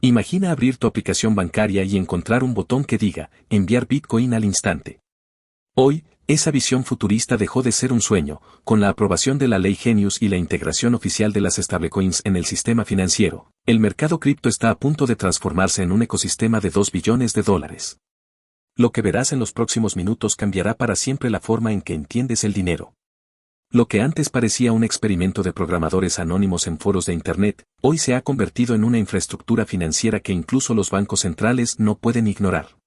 Imagina abrir tu aplicación bancaria y encontrar un botón que diga, enviar Bitcoin al instante. Hoy, esa visión futurista dejó de ser un sueño, con la aprobación de la ley Genius y la integración oficial de las stablecoins en el sistema financiero. El mercado cripto está a punto de transformarse en un ecosistema de $2 billones. Lo que verás en los próximos minutos cambiará para siempre la forma en que entiendes el dinero. Lo que antes parecía un experimento de programadores anónimos en foros de Internet, hoy se ha convertido en una infraestructura financiera que incluso los bancos centrales no pueden ignorar.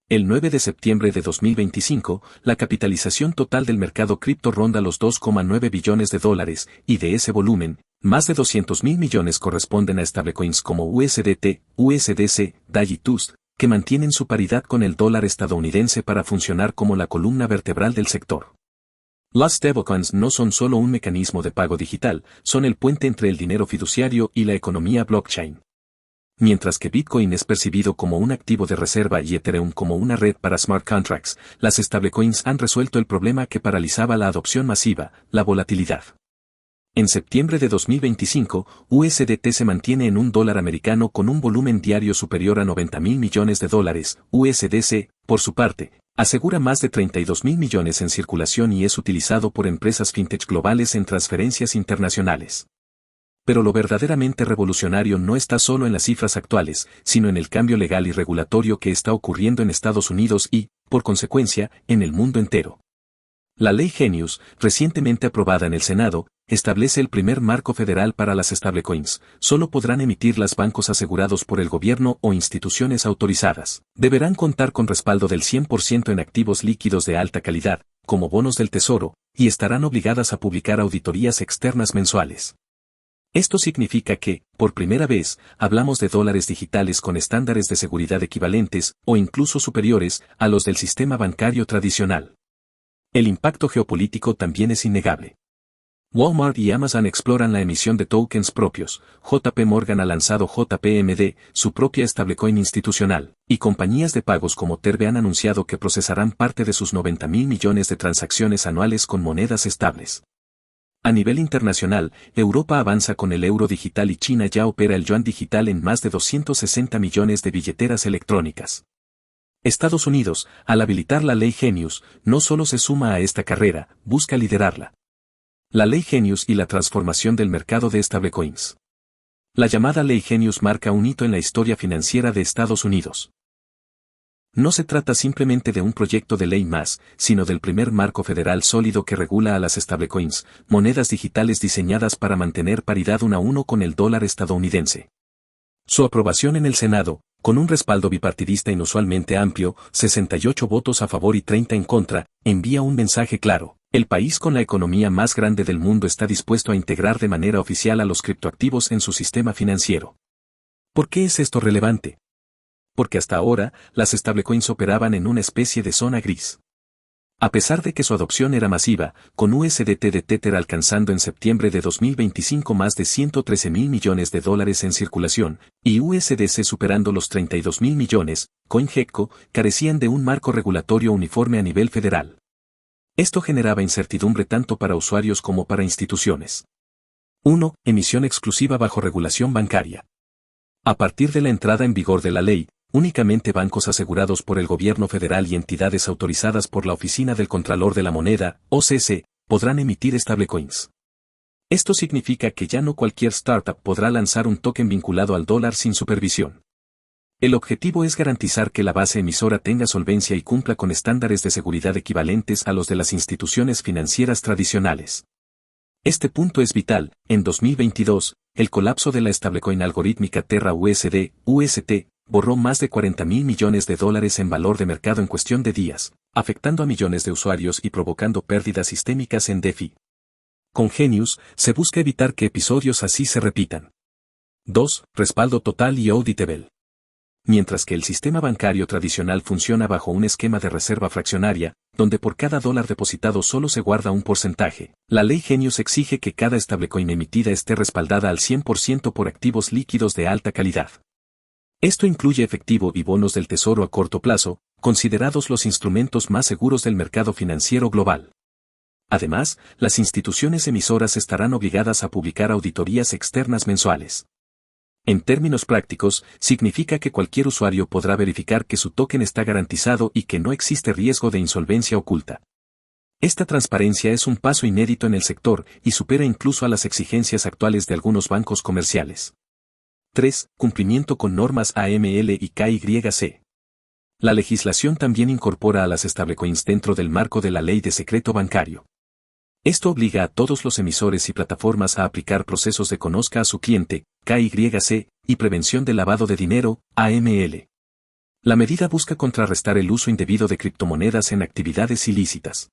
El 9 de septiembre de 2025, la capitalización total del mercado cripto ronda los $2,9 billones, y de ese volumen, más de 200.000 millones corresponden a stablecoins como USDT, USDC, DAI y TUSD, que mantienen su paridad con el dólar estadounidense para funcionar como la columna vertebral del sector. Las stablecoins no son solo un mecanismo de pago digital, son el puente entre el dinero fiduciario y la economía blockchain. Mientras que Bitcoin es percibido como un activo de reserva y Ethereum como una red para smart contracts, las stablecoins han resuelto el problema que paralizaba la adopción masiva, la volatilidad. En septiembre de 2025, USDT se mantiene en $1 americano con un volumen diario superior a $90.000 millones. USDC, por su parte, asegura más de 32.000 millones en circulación y es utilizado por empresas fintech globales en transferencias internacionales. Pero lo verdaderamente revolucionario no está solo en las cifras actuales, sino en el cambio legal y regulatorio que está ocurriendo en Estados Unidos y, por consecuencia, en el mundo entero. La ley Genius, recientemente aprobada en el Senado, establece el primer marco federal para las stablecoins. Solo podrán emitirlas bancos asegurados por el gobierno o instituciones autorizadas. Deberán contar con respaldo del 100% en activos líquidos de alta calidad, como bonos del tesoro, y estarán obligadas a publicar auditorías externas mensuales. Esto significa que, por primera vez, hablamos de dólares digitales con estándares de seguridad equivalentes, o incluso superiores, a los del sistema bancario tradicional. El impacto geopolítico también es innegable. Walmart y Amazon exploran la emisión de tokens propios, JP Morgan ha lanzado JPMD, su propia stablecoin institucional, y compañías de pagos como Terbe han anunciado que procesarán parte de sus 90.000 millones de transacciones anuales con monedas estables. A nivel internacional, Europa avanza con el euro digital y China ya opera el yuan digital en más de 260 millones de billeteras electrónicas. Estados Unidos, al habilitar la ley Genius, no solo se suma a esta carrera, busca liderarla. La ley Genius y la transformación del mercado de stablecoins. La llamada ley Genius marca un hito en la historia financiera de Estados Unidos. No se trata simplemente de un proyecto de ley más, sino del primer marco federal sólido que regula a las stablecoins, monedas digitales diseñadas para mantener paridad 1 a 1 con el dólar estadounidense. Su aprobación en el Senado, con un respaldo bipartidista inusualmente amplio, 68 votos a favor y 30 en contra, envía un mensaje claro. El país con la economía más grande del mundo está dispuesto a integrar de manera oficial a los criptoactivos en su sistema financiero. ¿Por qué es esto relevante? Porque hasta ahora, las stablecoins operaban en una especie de zona gris. A pesar de que su adopción era masiva, con USDT de Tether alcanzando en septiembre de 2025 más de 113.000 millones de dólares en circulación, y USDC superando los 32.000 millones, CoinGecko, carecían de un marco regulatorio uniforme a nivel federal. Esto generaba incertidumbre tanto para usuarios como para instituciones. 1. Emisión exclusiva bajo regulación bancaria. A partir de la entrada en vigor de la ley, únicamente bancos asegurados por el gobierno federal y entidades autorizadas por la Oficina del Contralor de la Moneda, OCC, podrán emitir stablecoins. Esto significa que ya no cualquier startup podrá lanzar un token vinculado al dólar sin supervisión. El objetivo es garantizar que la base emisora tenga solvencia y cumpla con estándares de seguridad equivalentes a los de las instituciones financieras tradicionales. Este punto es vital. En 2022, el colapso de la stablecoin algorítmica Terra USD, UST, borró más de 40.000 millones de dólares en valor de mercado en cuestión de días, afectando a millones de usuarios y provocando pérdidas sistémicas en DeFi. Con Genius, se busca evitar que episodios así se repitan. 2. Respaldo total y auditable. Mientras que el sistema bancario tradicional funciona bajo un esquema de reserva fraccionaria, donde por cada dólar depositado solo se guarda un porcentaje, la ley Genius exige que cada stablecoin emitida esté respaldada al 100% por activos líquidos de alta calidad. Esto incluye efectivo y bonos del tesoro a corto plazo, considerados los instrumentos más seguros del mercado financiero global. Además, las instituciones emisoras estarán obligadas a publicar auditorías externas mensuales. En términos prácticos, significa que cualquier usuario podrá verificar que su token está garantizado y que no existe riesgo de insolvencia oculta. Esta transparencia es un paso inédito en el sector y supera incluso a las exigencias actuales de algunos bancos comerciales. 3. Cumplimiento con normas AML y KYC. La legislación también incorpora a las stablecoins dentro del marco de la Ley de Secreto Bancario. Esto obliga a todos los emisores y plataformas a aplicar procesos de conozca a su cliente, KYC, y prevención del lavado de dinero, AML. La medida busca contrarrestar el uso indebido de criptomonedas en actividades ilícitas.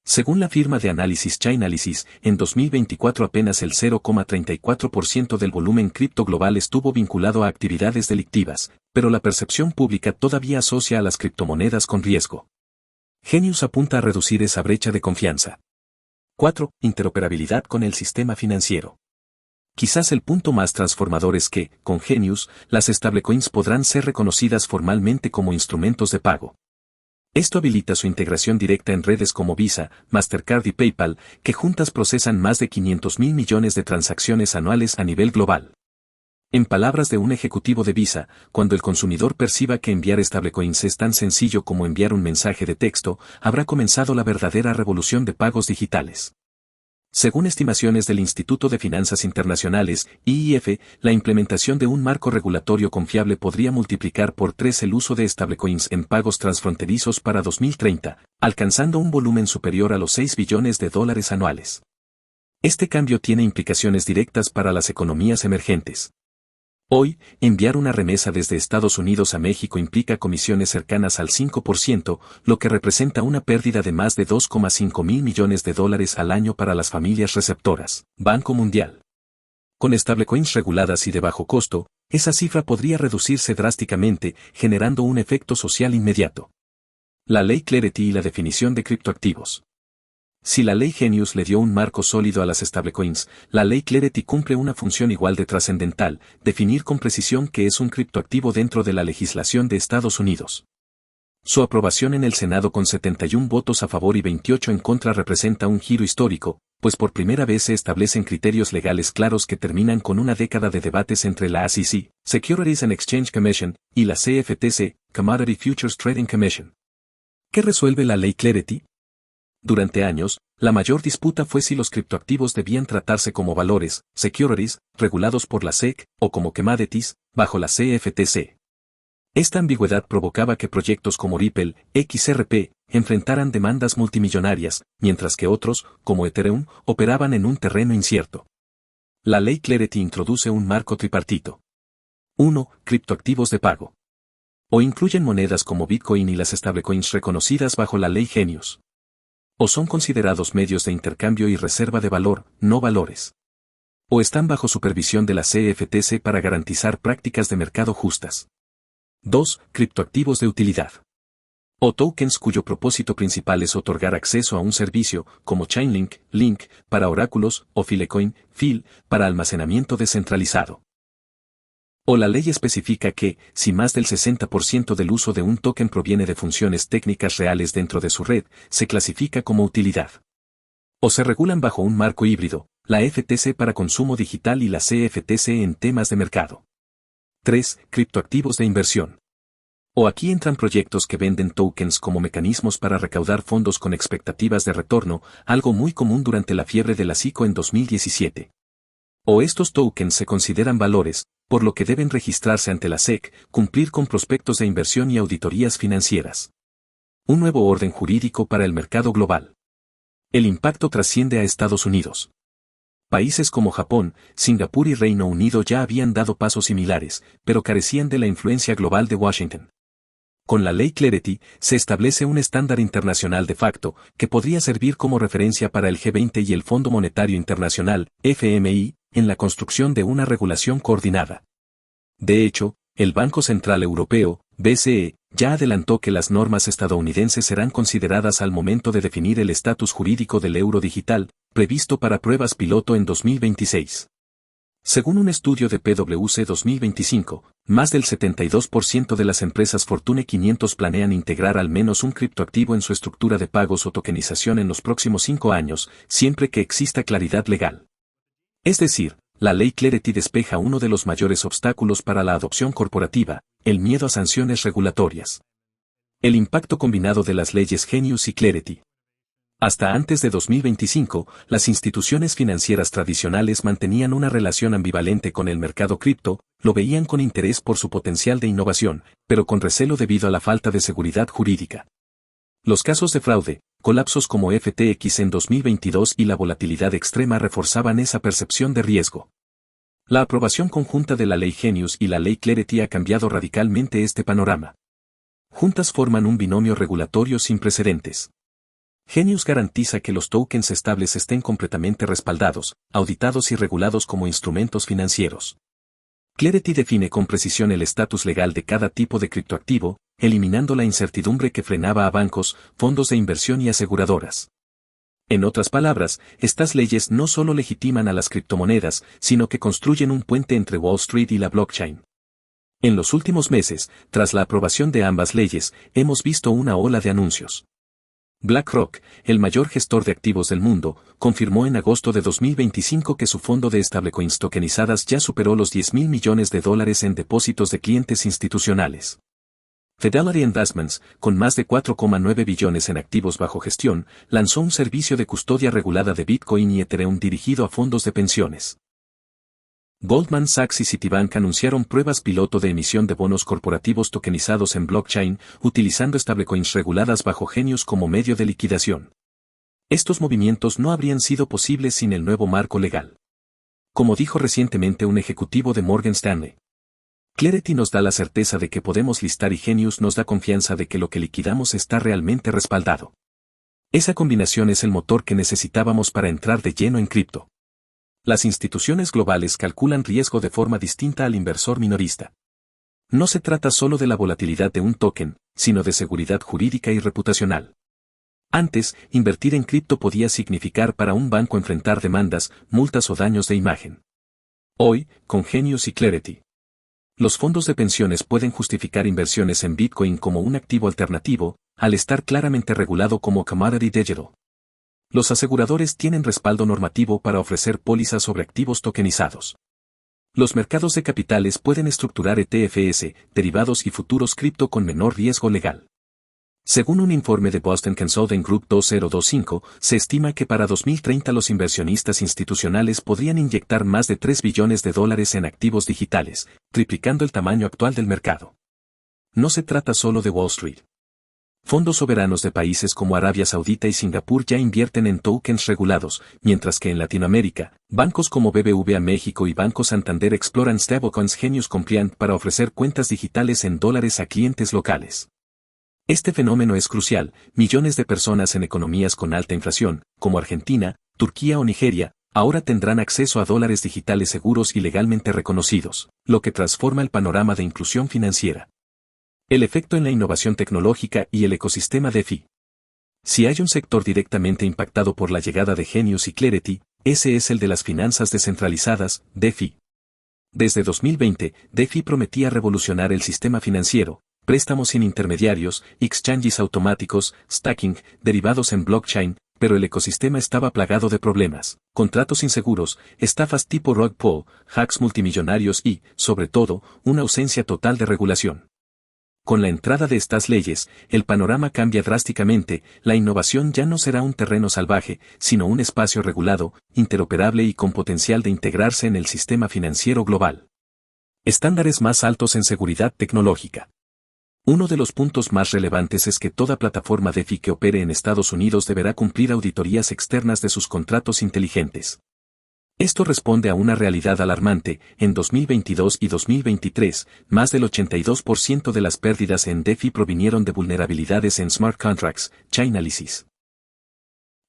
Según la firma de análisis Chainalysis, en 2024 apenas el 0,34% del volumen cripto global estuvo vinculado a actividades delictivas, pero la percepción pública todavía asocia a las criptomonedas con riesgo. Genius apunta a reducir esa brecha de confianza. 4. Interoperabilidad con el sistema financiero. Quizás el punto más transformador es que, con Genius, las stablecoins podrán ser reconocidas formalmente como instrumentos de pago. Esto habilita su integración directa en redes como Visa, Mastercard y PayPal, que juntas procesan más de 500.000 millones de transacciones anuales a nivel global. En palabras de un ejecutivo de Visa, cuando el consumidor perciba que enviar stablecoins es tan sencillo como enviar un mensaje de texto, habrá comenzado la verdadera revolución de pagos digitales. Según estimaciones del Instituto de Finanzas Internacionales, IIF, la implementación de un marco regulatorio confiable podría multiplicar por 3 el uso de stablecoins en pagos transfronterizos para 2030, alcanzando un volumen superior a los $6 billones anuales. Este cambio tiene implicaciones directas para las economías emergentes. Hoy, enviar una remesa desde Estados Unidos a México implica comisiones cercanas al 5%, lo que representa una pérdida de más de $2,5 mil millones al año para las familias receptoras. Banco Mundial. Con stablecoins reguladas y de bajo costo, esa cifra podría reducirse drásticamente, generando un efecto social inmediato. La ley Clarity y la definición de criptoactivos. Si la ley Genius le dio un marco sólido a las stablecoins, la ley Clarity cumple una función igual de trascendental, definir con precisión qué es un criptoactivo dentro de la legislación de Estados Unidos. Su aprobación en el Senado con 71 votos a favor y 28 en contra representa un giro histórico, pues por primera vez se establecen criterios legales claros que terminan con una década de debates entre la SEC, Securities and Exchange Commission, y la CFTC, Commodity Futures Trading Commission. ¿Qué resuelve la ley Clarity? Durante años, la mayor disputa fue si los criptoactivos debían tratarse como valores, securities, regulados por la SEC, o como commodities, bajo la CFTC. Esta ambigüedad provocaba que proyectos como Ripple, XRP, enfrentaran demandas multimillonarias, mientras que otros, como Ethereum, operaban en un terreno incierto. La ley Clarity introduce un marco tripartito. 1. Criptoactivos de pago. O incluyen monedas como Bitcoin y las stablecoins reconocidas bajo la ley Genius. O son considerados medios de intercambio y reserva de valor, no valores. O están bajo supervisión de la CFTC para garantizar prácticas de mercado justas. 2. Criptoactivos de utilidad. O tokens cuyo propósito principal es otorgar acceso a un servicio, como Chainlink, Link, para oráculos, o Filecoin, Fil, para almacenamiento descentralizado. O la ley especifica que, si más del 60% del uso de un token proviene de funciones técnicas reales dentro de su red, se clasifica como utilidad. O se regulan bajo un marco híbrido, la FTC para consumo digital y la CFTC en temas de mercado. 3. Criptoactivos de inversión. O aquí entran proyectos que venden tokens como mecanismos para recaudar fondos con expectativas de retorno, algo muy común durante la fiebre de la ICO en 2017. O estos tokens se consideran valores, por lo que deben registrarse ante la SEC, cumplir con prospectos de inversión y auditorías financieras. Un nuevo orden jurídico para el mercado global. El impacto trasciende a Estados Unidos. Países como Japón, Singapur y Reino Unido ya habían dado pasos similares, pero carecían de la influencia global de Washington. Con la ley Clarity, se establece un estándar internacional de facto, que podría servir como referencia para el G20 y el Fondo Monetario Internacional, FMI, en la construcción de una regulación coordinada. De hecho, el Banco Central Europeo, BCE, ya adelantó que las normas estadounidenses serán consideradas al momento de definir el estatus jurídico del euro digital, previsto para pruebas piloto en 2026. Según un estudio de PwC 2025, más del 72% de las empresas Fortune 500 planean integrar al menos un criptoactivo en su estructura de pagos o tokenización en los próximos 5 años, siempre que exista claridad legal. Es decir, La ley Clarity despeja uno de los mayores obstáculos para la adopción corporativa, el miedo a sanciones regulatorias. El impacto combinado de las leyes Genius y Clarity. Hasta antes de 2025, las instituciones financieras tradicionales mantenían una relación ambivalente con el mercado cripto, lo veían con interés por su potencial de innovación, pero con recelo debido a la falta de seguridad jurídica. Los casos de fraude, colapsos como FTX en 2022 y la volatilidad extrema reforzaban esa percepción de riesgo. La aprobación conjunta de la ley Genius y la ley Clarity ha cambiado radicalmente este panorama. Juntas forman un binomio regulatorio sin precedentes. Genius garantiza que los tokens estables estén completamente respaldados, auditados y regulados como instrumentos financieros. Clarity define con precisión el estatus legal de cada tipo de criptoactivo, eliminando la incertidumbre que frenaba a bancos, fondos de inversión y aseguradoras. En otras palabras, estas leyes no solo legitiman a las criptomonedas, sino que construyen un puente entre Wall Street y la blockchain. En los últimos meses, tras la aprobación de ambas leyes, hemos visto una ola de anuncios. BlackRock, el mayor gestor de activos del mundo, confirmó en agosto de 2025 que su fondo de stablecoins tokenizadas ya superó los $10.000 millones en depósitos de clientes institucionales. Fidelity Investments, con más de 4,9 billones en activos bajo gestión, lanzó un servicio de custodia regulada de Bitcoin y Ethereum dirigido a fondos de pensiones. Goldman Sachs y Citibank anunciaron pruebas piloto de emisión de bonos corporativos tokenizados en blockchain, utilizando stablecoins reguladas bajo Genius como medio de liquidación. Estos movimientos no habrían sido posibles sin el nuevo marco legal. Como dijo recientemente un ejecutivo de Morgan Stanley, Clarity nos da la certeza de que podemos listar y Genius nos da confianza de que lo que liquidamos está realmente respaldado. Esa combinación es el motor que necesitábamos para entrar de lleno en cripto. Las instituciones globales calculan riesgo de forma distinta al inversor minorista. No se trata solo de la volatilidad de un token, sino de seguridad jurídica y reputacional. Antes, invertir en cripto podía significar para un banco enfrentar demandas, multas o daños de imagen. Hoy, con Genius y Clarity, los fondos de pensiones pueden justificar inversiones en Bitcoin como un activo alternativo, al estar claramente regulado como commodity digital. Los aseguradores tienen respaldo normativo para ofrecer pólizas sobre activos tokenizados. Los mercados de capitales pueden estructurar ETFs, derivados y futuros cripto con menor riesgo legal. Según un informe de Boston Consulting Group 2025, se estima que para 2030 los inversionistas institucionales podrían inyectar más de $3 billones en activos digitales, triplicando el tamaño actual del mercado. No se trata solo de Wall Street. Fondos soberanos de países como Arabia Saudita y Singapur ya invierten en tokens regulados, mientras que en Latinoamérica, bancos como BBVA México y Banco Santander exploran stablecoins Genius Compliant para ofrecer cuentas digitales en dólares a clientes locales. Este fenómeno es crucial. Millones de personas en economías con alta inflación, como Argentina, Turquía o Nigeria, ahora tendrán acceso a dólares digitales seguros y legalmente reconocidos, lo que transforma el panorama de inclusión financiera. El efecto en la innovación tecnológica y el ecosistema DeFi. Si hay un sector directamente impactado por la llegada de Genius y Clarity, ese es el de las finanzas descentralizadas, DeFi. Desde 2020, DeFi prometía revolucionar el sistema financiero, préstamos sin intermediarios, exchanges automáticos, stacking, derivados en blockchain, pero el ecosistema estaba plagado de problemas, contratos inseguros, estafas tipo rug pull, hacks multimillonarios y, sobre todo, una ausencia total de regulación. Con la entrada de estas leyes, el panorama cambia drásticamente. La innovación ya no será un terreno salvaje, sino un espacio regulado, interoperable y con potencial de integrarse en el sistema financiero global. Estándares más altos en seguridad tecnológica. Uno de los puntos más relevantes es que toda plataforma DeFi que opere en Estados Unidos deberá cumplir auditorías externas de sus contratos inteligentes. Esto responde a una realidad alarmante. En 2022 y 2023, más del 82% de las pérdidas en DeFi provinieron de vulnerabilidades en smart contracts, Chainalysis.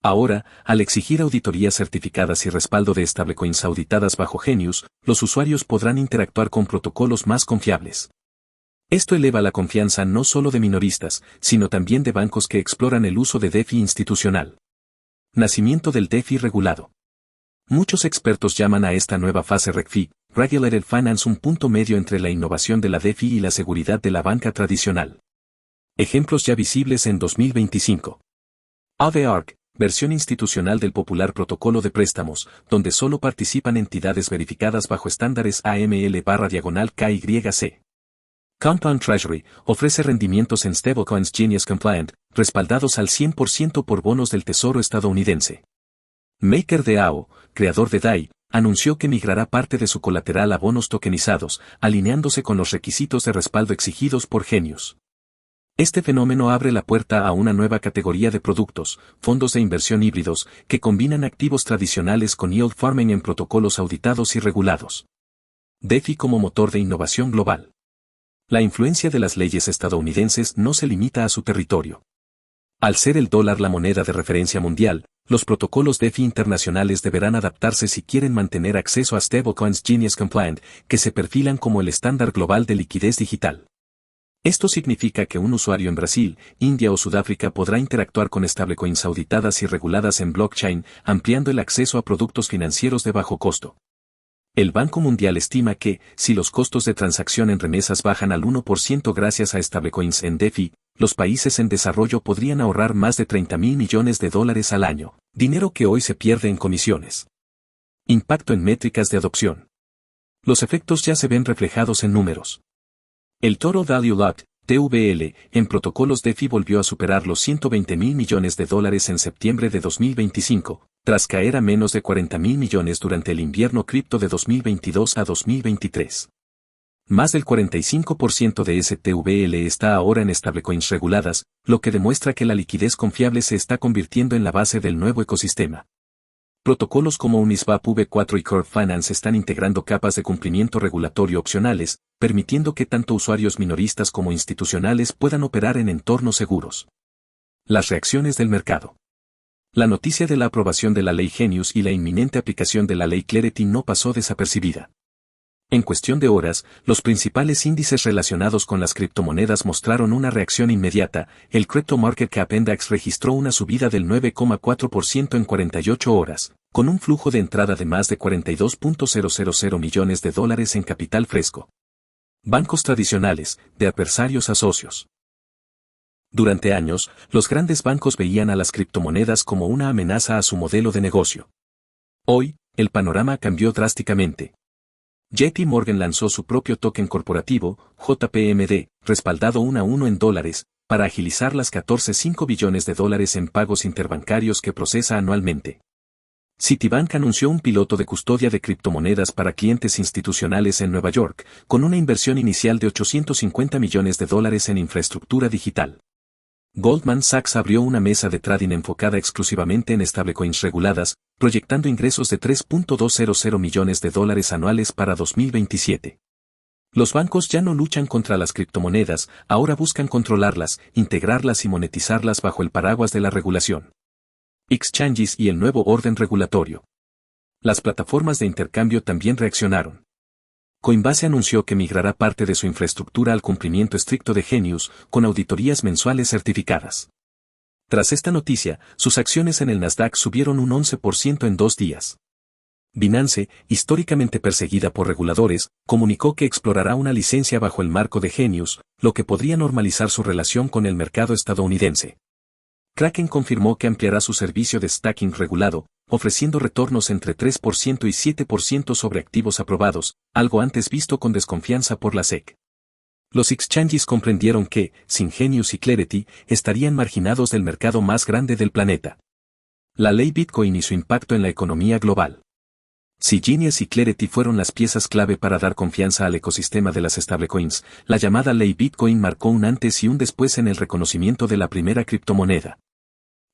Ahora, al exigir auditorías certificadas y respaldo de stablecoins auditadas bajo Genius, los usuarios podrán interactuar con protocolos más confiables. Esto eleva la confianza no solo de minoristas, sino también de bancos que exploran el uso de DeFi institucional. Nacimiento del DeFi regulado. Muchos expertos llaman a esta nueva fase RegFi, Regulated Finance, un punto medio entre la innovación de la DeFi y la seguridad de la banca tradicional. Ejemplos ya visibles en 2025. Aave Arc, Versión institucional del popular protocolo de préstamos, donde solo participan entidades verificadas bajo estándares AML/KYC. Compound Treasury ofrece rendimientos en stablecoins Genius Compliant, respaldados al 100% por bonos del Tesoro estadounidense. MakerDAO, creador de DAI, anunció que migrará parte de su colateral a bonos tokenizados, alineándose con los requisitos de respaldo exigidos por Genius. Este fenómeno abre la puerta a una nueva categoría de productos, fondos de inversión híbridos, que combinan activos tradicionales con yield farming en protocolos auditados y regulados. DeFi como motor de innovación global. La influencia de las leyes estadounidenses no se limita a su territorio. Al ser el dólar la moneda de referencia mundial, los protocolos DeFi internacionales deberán adaptarse si quieren mantener acceso a stablecoins Genius Compliant, que se perfilan como el estándar global de liquidez digital. Esto significa que un usuario en Brasil, India o Sudáfrica podrá interactuar con stablecoins auditadas y reguladas en blockchain, ampliando el acceso a productos financieros de bajo costo. El Banco Mundial estima que, si los costos de transacción en remesas bajan al 1% gracias a stablecoins en DeFi, los países en desarrollo podrían ahorrar más de $30.000 millones al año, dinero que hoy se pierde en comisiones. Impacto en métricas de adopción. Los efectos ya se ven reflejados en números. El Total Value Locked, TVL, en protocolos DeFi volvió a superar los $120.000 millones en septiembre de 2025, tras caer a menos de $40.000 millones durante el invierno cripto de 2022 a 2023. Más del 45% de ese TVL está ahora en stablecoins reguladas, lo que demuestra que la liquidez confiable se está convirtiendo en la base del nuevo ecosistema. Protocolos como Uniswap V4 y Curve Finance están integrando capas de cumplimiento regulatorio opcionales, permitiendo que tanto usuarios minoristas como institucionales puedan operar en entornos seguros. Las reacciones del mercado. La noticia de la aprobación de la ley Genius y la inminente aplicación de la ley Clarity no pasó desapercibida. En cuestión de horas, los principales índices relacionados con las criptomonedas mostraron una reacción inmediata. El Crypto Market Cap Index registró una subida del 9,4% en 48 horas, con un flujo de entrada de más de $42.000 millones en capital fresco. Bancos tradicionales, de adversarios a socios. Durante años, los grandes bancos veían a las criptomonedas como una amenaza a su modelo de negocio. Hoy, el panorama cambió drásticamente. JP Morgan lanzó su propio token corporativo, JPMD, respaldado 1-1 en dólares, para agilizar las $14.5 billones en pagos interbancarios que procesa anualmente. Citibank anunció un piloto de custodia de criptomonedas para clientes institucionales en Nueva York, con una inversión inicial de $850 millones en infraestructura digital. Goldman Sachs abrió una mesa de trading enfocada exclusivamente en stablecoins reguladas, proyectando ingresos de $3.200 millones anuales para 2027. Los bancos ya no luchan contra las criptomonedas, ahora buscan controlarlas, integrarlas y monetizarlas bajo el paraguas de la regulación. Exchanges y el nuevo orden regulatorio. Las plataformas de intercambio también reaccionaron. Coinbase anunció que migrará parte de su infraestructura al cumplimiento estricto de Genius, con auditorías mensuales certificadas. Tras esta noticia, sus acciones en el Nasdaq subieron un 11% en 2 días. Binance, históricamente perseguida por reguladores, comunicó que explorará una licencia bajo el marco de Genius, lo que podría normalizar su relación con el mercado estadounidense. Kraken confirmó que ampliará su servicio de stacking regulado, ofreciendo retornos entre 3% y 7% sobre activos aprobados, algo antes visto con desconfianza por la SEC. Los exchanges comprendieron que, sin Genius y Clarity, estarían marginados del mercado más grande del planeta. La ley Bitcoin y su impacto en la economía global. Si Genius y Clarity fueron las piezas clave para dar confianza al ecosistema de las stablecoins, la llamada ley Bitcoin marcó un antes y un después en el reconocimiento de la primera criptomoneda.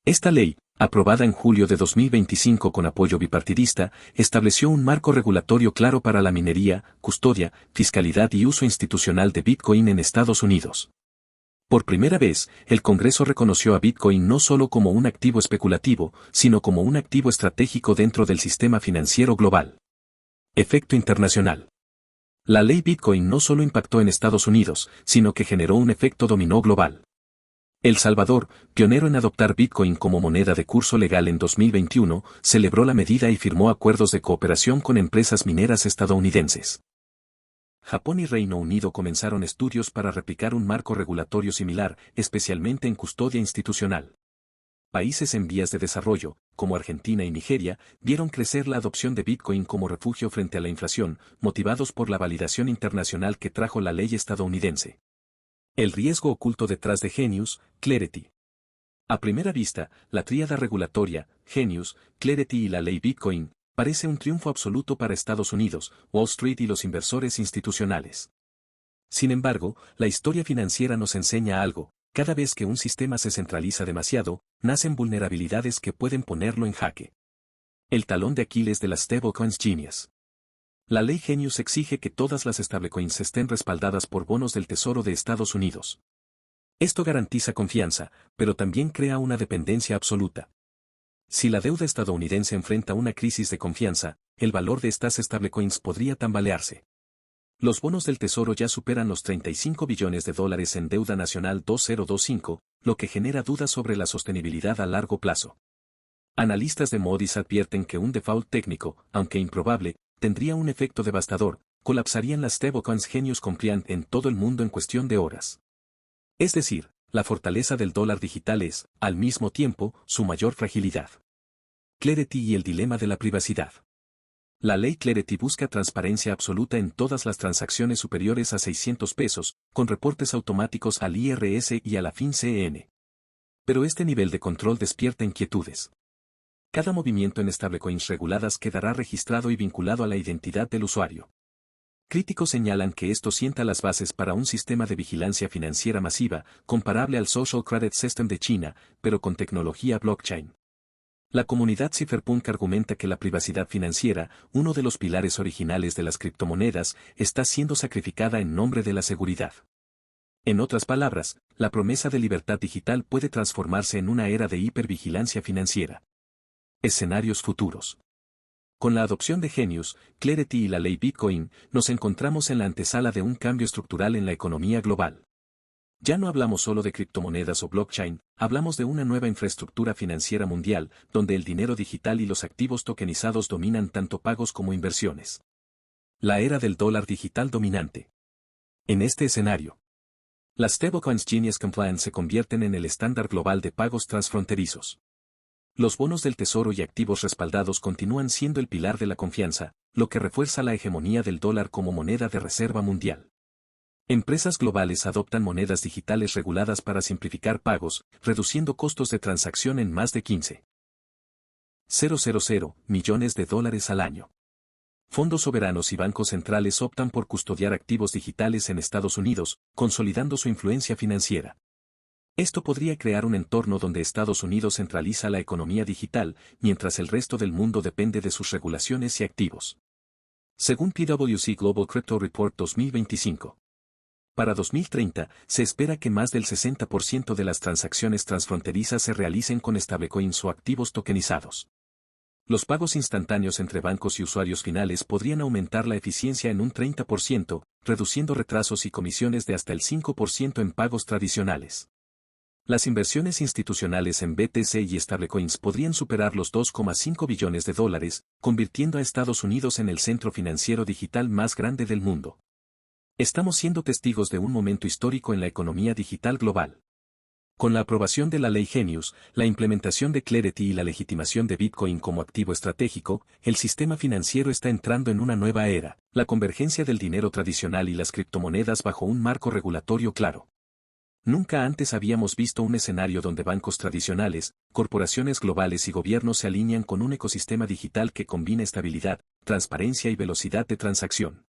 Esta ley, aprobada en julio de 2025 con apoyo bipartidista, estableció un marco regulatorio claro para la minería, custodia, fiscalidad y uso institucional de Bitcoin en Estados Unidos. Por primera vez, el Congreso reconoció a Bitcoin no solo como un activo especulativo, sino como un activo estratégico dentro del sistema financiero global. Efecto internacional. La ley Bitcoin no solo impactó en Estados Unidos, sino que generó un efecto dominó global. El Salvador, pionero en adoptar Bitcoin como moneda de curso legal en 2021, celebró la medida y firmó acuerdos de cooperación con empresas mineras estadounidenses. Japón y Reino Unido comenzaron estudios para replicar un marco regulatorio similar, especialmente en custodia institucional. países en vías de desarrollo, como Argentina y Nigeria, vieron crecer la adopción de Bitcoin como refugio frente a la inflación, motivados por la validación internacional que trajo la ley estadounidense. El riesgo oculto detrás de Genius, Clarity. A primera vista, la tríada regulatoria, Genius, Clarity y la ley Bitcoin, parece un triunfo absoluto para Estados Unidos, Wall Street y los inversores institucionales. Sin embargo, la historia financiera nos enseña algo: cada vez que un sistema se centraliza demasiado, nacen vulnerabilidades que pueden ponerlo en jaque. El talón de Aquiles de las stablecoins Genius. La ley Genius exige que todas las stablecoins estén respaldadas por bonos del Tesoro de Estados Unidos. Esto garantiza confianza, pero también crea una dependencia absoluta. Si la deuda estadounidense enfrenta una crisis de confianza, el valor de estas stablecoins podría tambalearse. Los bonos del Tesoro ya superan los 35 billones de dólares en deuda nacional 2025, lo que genera dudas sobre la sostenibilidad a largo plazo. Analistas de Moody's advierten que un default técnico, aunque improbable, tendría un efecto devastador: colapsarían las stablecoins Genius Compliant en todo el mundo en cuestión de horas. Es decir, la fortaleza del dólar digital es, al mismo tiempo, su mayor fragilidad. Clarity y el dilema de la privacidad. La ley Clarity busca transparencia absoluta en todas las transacciones superiores a 600 pesos, con reportes automáticos al IRS y a la FinCEN. Pero este nivel de control despierta inquietudes. Cada movimiento en stablecoins reguladas quedará registrado y vinculado a la identidad del usuario. Críticos señalan que esto sienta las bases para un sistema de vigilancia financiera masiva, comparable al Social Credit System de China, pero con tecnología blockchain. La comunidad cypherpunk argumenta que la privacidad financiera, uno de los pilares originales de las criptomonedas, está siendo sacrificada en nombre de la seguridad. En otras palabras, la promesa de libertad digital puede transformarse en una era de hipervigilancia financiera. Escenarios futuros. Con la adopción de Genius, Clarity y la ley Bitcoin, nos encontramos en la antesala de un cambio estructural en la economía global. Ya no hablamos solo de criptomonedas o blockchain, hablamos de una nueva infraestructura financiera mundial, donde el dinero digital y los activos tokenizados dominan tanto pagos como inversiones. La era del dólar digital dominante. En este escenario, las stablecoins Genius Compliant se convierten en el estándar global de pagos transfronterizos. Los bonos del Tesoro y activos respaldados continúan siendo el pilar de la confianza, lo que refuerza la hegemonía del dólar como moneda de reserva mundial. Empresas globales adoptan monedas digitales reguladas para simplificar pagos, reduciendo costos de transacción en más de 15,000 millones de dólares al año. Fondos soberanos y bancos centrales optan por custodiar activos digitales en Estados Unidos, consolidando su influencia financiera. Esto podría crear un entorno donde Estados Unidos centraliza la economía digital, mientras el resto del mundo depende de sus regulaciones y activos. Según PwC Global Crypto Report 2025. Para 2030, se espera que más del 60% de las transacciones transfronterizas se realicen con stablecoins o activos tokenizados. Los pagos instantáneos entre bancos y usuarios finales podrían aumentar la eficiencia en un 30%, reduciendo retrasos y comisiones de hasta el 5% en pagos tradicionales. Las inversiones institucionales en BTC y stablecoins podrían superar los 2,5 billones de dólares, convirtiendo a Estados Unidos en el centro financiero digital más grande del mundo. Estamos siendo testigos de un momento histórico en la economía digital global. Con la aprobación de la ley Genius, la implementación de Clarity y la legitimación de Bitcoin como activo estratégico, el sistema financiero está entrando en una nueva era: la convergencia del dinero tradicional y las criptomonedas bajo un marco regulatorio claro. Nunca antes habíamos visto un escenario donde bancos tradicionales, corporaciones globales y gobiernos se alinean con un ecosistema digital que combina estabilidad, transparencia y velocidad de transacción.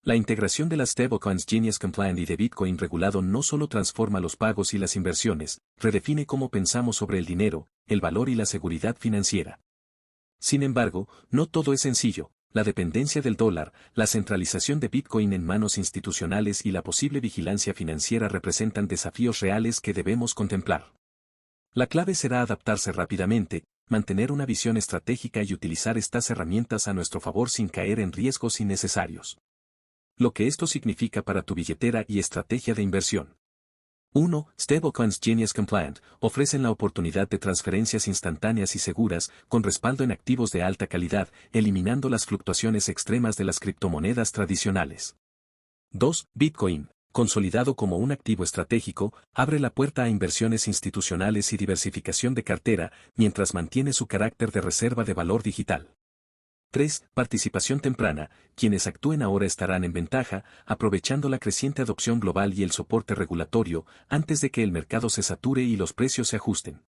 La integración de las stablecoins Genius Compliant y de Bitcoin regulado no solo transforma los pagos y las inversiones, redefine cómo pensamos sobre el dinero, el valor y la seguridad financiera. Sin embargo, no todo es sencillo. La dependencia del dólar, la centralización de Bitcoin en manos institucionales y la posible vigilancia financiera representan desafíos reales que debemos contemplar. La clave será adaptarse rápidamente, mantener una visión estratégica y utilizar estas herramientas a nuestro favor sin caer en riesgos innecesarios. Lo que esto significa para tu billetera y estrategia de inversión. 1. Stablecoins Genius Compliant ofrecen la oportunidad de transferencias instantáneas y seguras, con respaldo en activos de alta calidad, eliminando las fluctuaciones extremas de las criptomonedas tradicionales. 2. Bitcoin Consolidado como un activo estratégico, abre la puerta a inversiones institucionales y diversificación de cartera, mientras mantiene su carácter de reserva de valor digital. 3. Participación temprana. Quienes actúen ahora estarán en ventaja, aprovechando la creciente adopción global y el soporte regulatorio, antes de que el mercado se sature y los precios se ajusten.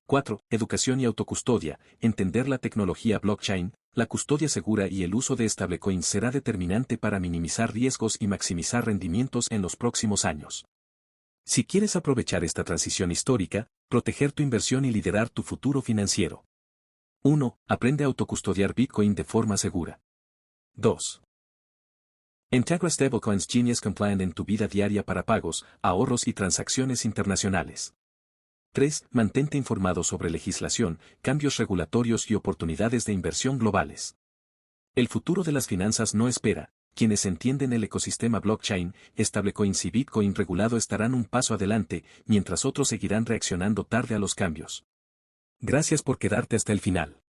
4. Educación y autocustodia. Entender la tecnología blockchain, la custodia segura y el uso de stablecoins será determinante para minimizar riesgos y maximizar rendimientos en los próximos años. Si quieres aprovechar esta transición histórica, proteger tu inversión y liderar tu futuro financiero. 1. Aprende a autocustodiar Bitcoin de forma segura. 2. Integra stablecoins Genius Compliant en tu vida diaria para pagos, ahorros y transacciones internacionales. 3. Mantente informado sobre legislación, cambios regulatorios y oportunidades de inversión globales. El futuro de las finanzas no espera. Quienes entienden el ecosistema blockchain, stablecoins y Bitcoin regulado estarán un paso adelante, mientras otros seguirán reaccionando tarde a los cambios. Gracias por quedarte hasta el final.